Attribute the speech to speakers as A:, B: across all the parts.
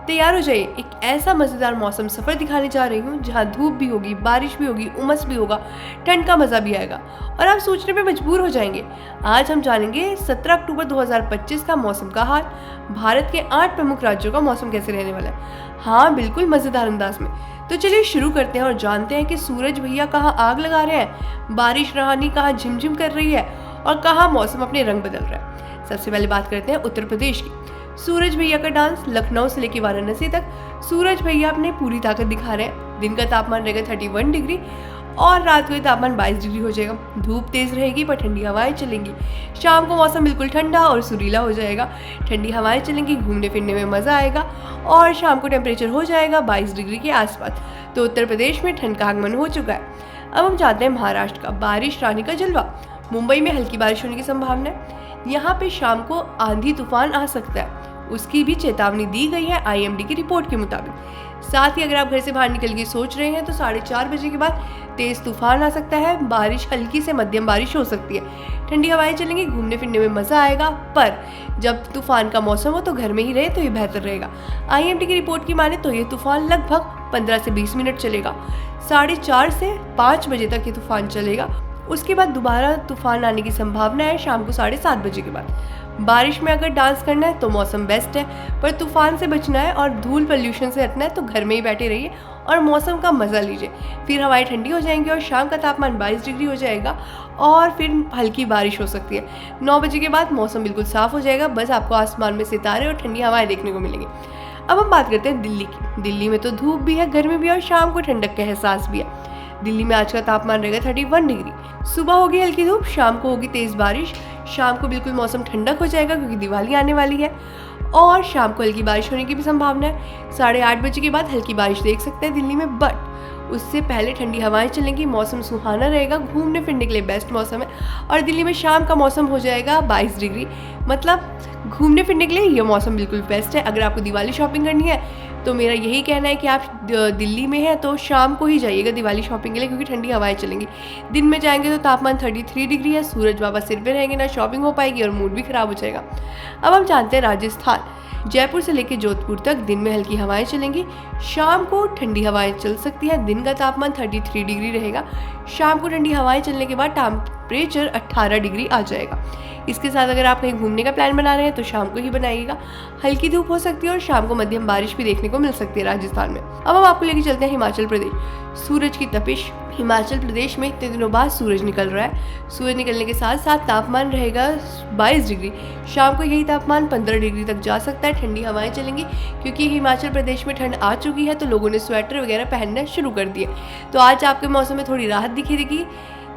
A: तैयार हो जाइए, एक ऐसा मज़ेदार मौसम सफ़र दिखाने जा रही हूँ जहाँ धूप भी होगी, बारिश भी होगी, उमस भी होगा, ठंड का मज़ा भी आएगा और आप सोचने पे मजबूर हो जाएंगे। आज हम जानेंगे 17 अक्टूबर 2025 का मौसम का हाल, भारत के 8 प्रमुख राज्यों का मौसम कैसे रहने वाला है। हाँ, बिल्कुल मज़ेदार अंदाज में। तो चलिए शुरू करते हैं और जानते हैं कि सूरज भैया कहाँ आग लगा रहे हैं, बारिश रानी कहाँ झिमझिम कर रही है और कहाँ मौसम अपने रंग बदल रहा है। सबसे पहले बात करते हैं उत्तर प्रदेश की। सूरज भैया का डांस लखनऊ से लेकर वाराणसी तक। सूरज भैया अपने पूरी ताकत दिखा रहे हैं। दिन का तापमान रहेगा 31 डिग्री और रात को तापमान 22 डिग्री हो जाएगा। धूप तेज रहेगी पर ठंडी हवाएं चलेंगी। शाम को मौसम बिल्कुल ठंडा और सुरीला हो जाएगा। ठंडी हवाएं चलेंगी, घूमने फिरने में मज़ा आएगा और शाम को टेम्परेचर हो जाएगा 22 डिग्री के आसपास। तो उत्तर प्रदेश में ठंड का आगमन हो चुका है। अब हम जाते हैं महाराष्ट्र का। बारिश रानी का जलवा। मुंबई में हल्की बारिश होने की संभावना है। यहाँ पे शाम को आंधी तूफान आ सकता है, उसकी भी चेतावनी दी गई है IMD की रिपोर्ट के मुताबिक। साथ ही अगर आप घर से बाहर निकल के सोच रहे हैं तो 4:30 बजे के बाद तेज तूफान आ सकता है। बारिश हल्की से मध्यम बारिश हो सकती है। ठंडी हवाएं चलेंगी, घूमने फिरने में मज़ा आएगा, पर जब तूफान का मौसम हो तो घर में ही रहे तो ये बेहतर रहेगा। IMD की रिपोर्ट की माने तो ये तूफान लगभग 15 से 20 मिनट चलेगा। 4:30 से 5 बजे तक ये तूफान चलेगा। उसके बाद दोबारा तूफान आने की संभावना है शाम को 7:30 बजे के बाद। बारिश में अगर डांस करना है तो मौसम बेस्ट है, पर तूफान से बचना है और धूल पोल्यूशन से हटना है तो घर में ही बैठे रहिए और मौसम का मज़ा लीजिए। फिर हवाएं ठंडी हो जाएंगी और शाम का तापमान 22 डिग्री हो जाएगा और फिर हल्की बारिश हो सकती है। 9 बजे के बाद मौसम बिल्कुल साफ़ हो जाएगा, बस आपको आसमान में सितारे और ठंडी हवाएं देखने को मिलेंगी। अब हम बात करते हैं दिल्ली की। दिल्ली में तो धूप भी है, गर्मी भी है और शाम को ठंडक का एहसास भी है। दिल्ली में आज का तापमान रहेगा 31 डिग्री। सुबह होगी हल्की धूप, शाम को होगी तेज बारिश। शाम को बिल्कुल मौसम ठंडक हो जाएगा क्योंकि दिवाली आने वाली है और शाम को हल्की बारिश होने की भी संभावना है। 8:30 बजे के बाद हल्की बारिश देख सकते हैं दिल्ली में, बट उससे पहले ठंडी हवाएं चलेंगी। मौसम सुहाना रहेगा, घूमने फिरने के लिए बेस्ट मौसम है और दिल्ली में शाम का मौसम हो जाएगा 22 डिग्री। मतलब घूमने फिरने के लिए ये मौसम बिल्कुल बेस्ट है। अगर आपको दिवाली शॉपिंग करनी है तो मेरा यही कहना है कि आप दिल्ली में हैं तो शाम को ही जाइएगा दिवाली शॉपिंग के लिए, क्योंकि ठंडी हवाएं चलेंगी। दिन में जाएंगे तो तापमान 33 डिग्री है, सूरज बाबा सिर पे रहेंगे, ना शॉपिंग हो पाएगी और मूड भी खराब हो जाएगा। अब हम जानते हैं राजस्थान। जयपुर से लेकर जोधपुर तक दिन में हल्की हवाएं चलेंगी। शाम को ठंडी हवाएं चल सकती हैं। दिन का तापमान 33 डिग्री रहेगा। शाम को ठंडी हवाएं चलने के बाद टेम्परेचर 18 डिग्री आ जाएगा। इसके साथ अगर आप कहीं घूमने का प्लान बना रहे हैं तो शाम को ही बनाइएगा। हल्की धूप हो सकती है और शाम को मध्यम बारिश भी देखने को मिल सकती है राजस्थान में। अब हम आपको लेके चलते हैं हिमाचल प्रदेश। सूरज की तपिश। हिमाचल प्रदेश में इतने दिनों बाद सूरज निकल रहा है। सूरज निकलने के साथ साथ तापमान रहेगा 22 डिग्री। शाम को यही तापमान 15 डिग्री तक जा सकता है। ठंडी हवाएं चलेंगी क्योंकि हिमाचल प्रदेश में ठंड आ चुकी है तो लोगों ने स्वेटर वगैरह पहनना शुरू कर दिए। तो आज आपके मौसम में थोड़ी राहत दिखेगी,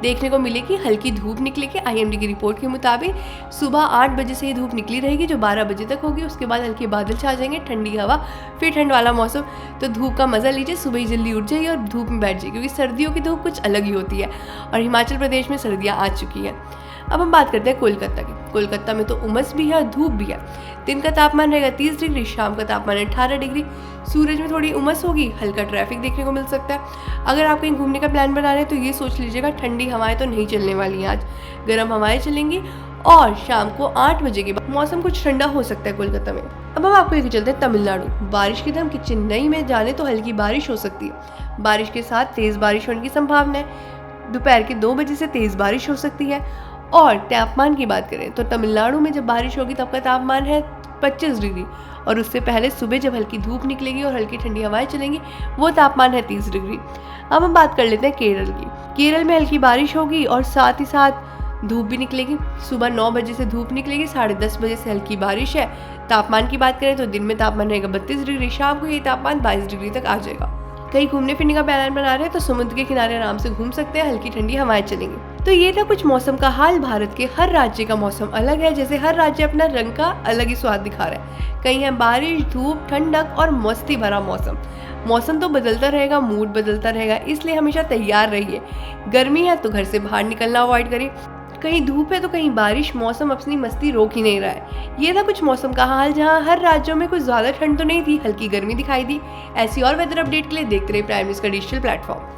A: देखने को मिलेगी। हल्की धूप निकलेगी। IMD की रिपोर्ट के मुताबिक सुबह 8 बजे से ही धूप निकली रहेगी जो 12 बजे तक होगी। उसके बाद हल्के बादल छा जाएंगे, ठंडी हवा, फिर ठंड वाला मौसम। तो धूप का मज़ा लीजिए, सुबह ही जल्दी उठ जाइए और धूप में बैठ जाइए क्योंकि सर्दियों की धूप कुछ अलग ही होती है और हिमाचल प्रदेश में सर्दियाँ आ चुकी हैं। अब हम बात करते हैं कोलकाता की। कोलकाता में तो उमस भी है और धूप भी है। दिन का तापमान रहेगा 30 डिग्री, शाम का तापमान 18 डिग्री। सूरज में थोड़ी उमस होगी, हल्का ट्रैफिक देखने को मिल सकता है। अगर आप कहीं घूमने का प्लान बना रहे हैं तो ये सोच लीजिएगा ठंडी हवाएं तो नहीं चलने वाली हैं, आज गर्म हवाएं चलेंगी और शाम को 8 बजे के बाद मौसम कुछ ठंडा हो सकता है कोलकाता में। अब हम आपको लेकर चलते हैं तमिलनाडु। बारिश की धमकी। चेन्नई में जाने तो हल्की बारिश हो सकती है। बारिश के साथ तेज़ बारिश होने की संभावना है। दोपहर के 2 बजे से तेज़ बारिश हो सकती है। और तापमान की बात करें तो तमिलनाडु में जब बारिश होगी तब का तापमान है 25 डिग्री और उससे पहले सुबह जब हल्की धूप निकलेगी और हल्की ठंडी हवाएं चलेंगी वो तापमान है 30 डिग्री। अब हम बात कर लेते हैं केरल की। केरल में हल्की बारिश होगी और साथ ही साथ धूप भी निकलेगी। सुबह 9 बजे से धूप निकलेगी, 10:30 बजे से हल्की बारिश है। तापमान की बात करें तो दिन में तापमान रहेगा 32 डिग्री, शाम को ये तापमान 22 डिग्री तक आ जाएगा। कहीं घूमने फिरने का प्लान बना रहे हैं तो समुद्र के किनारे आराम से घूम सकते हैं, हल्की ठंडी हवाएं चलेंगी। तो ये था कुछ मौसम का हाल। भारत के हर राज्य का मौसम अलग है, जैसे हर राज्य अपना रंग का अलग ही स्वाद दिखा रहा है। कहीं है बारिश, धूप, ठंडक और मस्ती भरा मौसम। मौसम तो बदलता रहेगा, मूड बदलता रहेगा, इसलिए हमेशा तैयार रहिए। गर्मी है तो घर से बाहर निकलना अवॉइड करिए। कहीं धूप है तो कहीं बारिश, मौसम अपनी मस्ती रोक ही नहीं रहा है। ये था कुछ मौसम का हाल, जहां हर राज्यों में कुछ ज़्यादा ठंड तो नहीं थी, हल्की गर्मी दिखाई दी। ऐसी और वेदर अपडेट के लिए देखते रहिए प्राइम न्यूज़ का डिजिटल प्लेटफॉर्म।